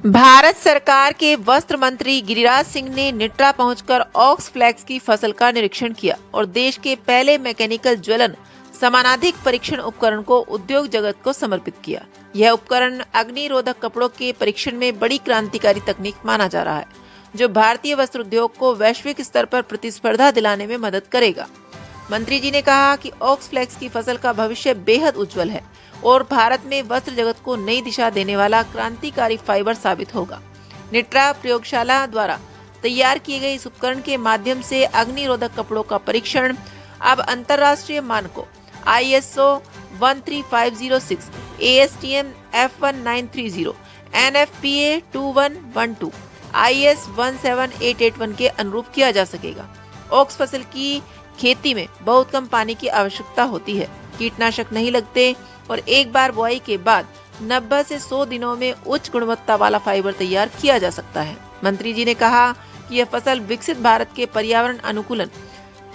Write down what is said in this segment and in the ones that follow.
भारत सरकार के वस्त्र मंत्री गिरिराज सिंह ने निट्रा पहुंचकर ऑक्स फ्लैक्स की फसल का निरीक्षण किया और देश के पहले मैकेनिकल ज्वलन समानाधिक परीक्षण उपकरण को उद्योग जगत को समर्पित किया। यह उपकरण अग्निरोधक कपड़ों के परीक्षण में बड़ी क्रांतिकारी तकनीक माना जा रहा है, जो भारतीय वस्त्र उद्योग को वैश्विक स्तर पर प्रतिस्पर्धा दिलाने में मदद करेगा। मंत्री जी ने कहा कि ऑक्स फ्लैक्स की फसल का भविष्य बेहद उज्जवल है और भारत में वस्त्र जगत को नई दिशा देने वाला क्रांतिकारी फाइबर साबित होगा। निट्रा प्रयोगशाला द्वारा तैयार किए गए इस उपकरण के माध्यम से अग्निरोधक कपड़ों का परीक्षण अब अंतर्राष्ट्रीय मानकों ISO 13506, ASTM F1930, NFPA 2112, IS 17881 के अनुरूप किया जा सकेगा। ऑक्स फसल की खेती में बहुत कम पानी की आवश्यकता होती है, कीटनाशक नहीं लगते और एक बार बुआई के बाद 90 से 100 दिनों में उच्च गुणवत्ता वाला फाइबर तैयार किया जा सकता है। मंत्री जी ने कहा कि यह फसल विकसित भारत के पर्यावरण अनुकूलन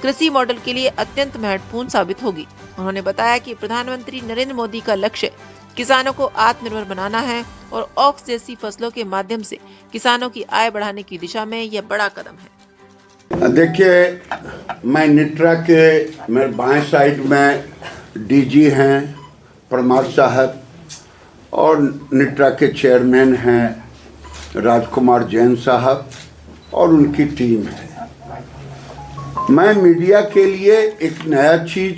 कृषि मॉडल के लिए अत्यंत महत्वपूर्ण साबित होगी। उन्होंने बताया कि प्रधानमंत्री नरेंद्र मोदी का लक्ष्य किसानों को आत्मनिर्भर बनाना है और ऑक्स जैसी फसलों के माध्यम से किसानों की आय बढ़ाने की दिशा में यह बड़ा कदम है। देखिए, मैं निट्रा के मेरे बाएं साइड में DG हैं परमार साहब और निट्रा के चेयरमैन हैं राजकुमार जैन साहब और उनकी टीम है। मैं मीडिया के लिए एक नया चीज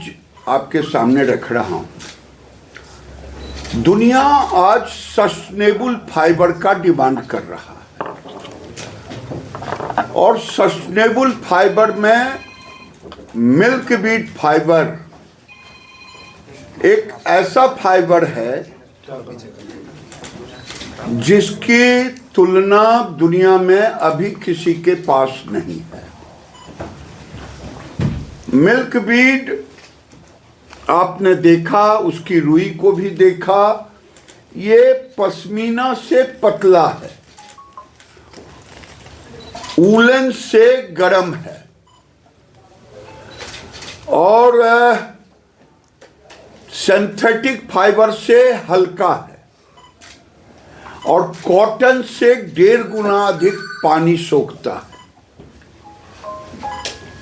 आपके सामने रख रहा हूं। दुनिया आज सस्टेनेबल फाइबर का डिमांड कर रहा है और सस्टेनेबल फाइबर में मिल्क वीट फाइबर एक ऐसा फाइबर है जिसकी तुलना दुनिया में अभी किसी के पास नहीं है। मिल्क वीट आपने देखा, उसकी रुई को भी देखा, ये पश्मीना से पतला है, वूलन से गर्म है और सिंथेटिक फाइबर से हल्का है और कॉटन से 1.5 गुना अधिक पानी सोखता है।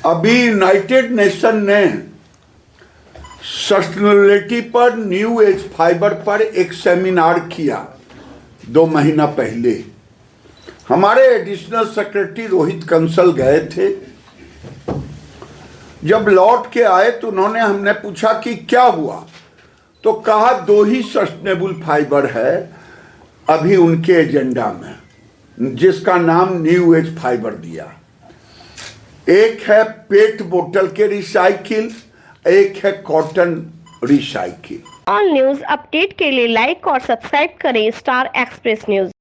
अभी यूनाइटेड नेशन ने सस्टेनेबिलिटी पर न्यू एज फाइबर पर एक सेमिनार किया 2 महीना पहले। हमारे एडिशनल सेक्रेटरी रोहित कंसल गए थे। जब लौट के आए तो उन्होंने हमने पूछा कि क्या हुआ, तो कहा 2 ही सस्टेनेबल फाइबर है अभी उनके एजेंडा में, जिसका नाम न्यू एज फाइबर दिया। एक है पेट बोतल के रिसाइकिल, एक है cotton recycle. All news update के लिए लाइक और सब्सक्राइब करें स्टार एक्सप्रेस न्यूज।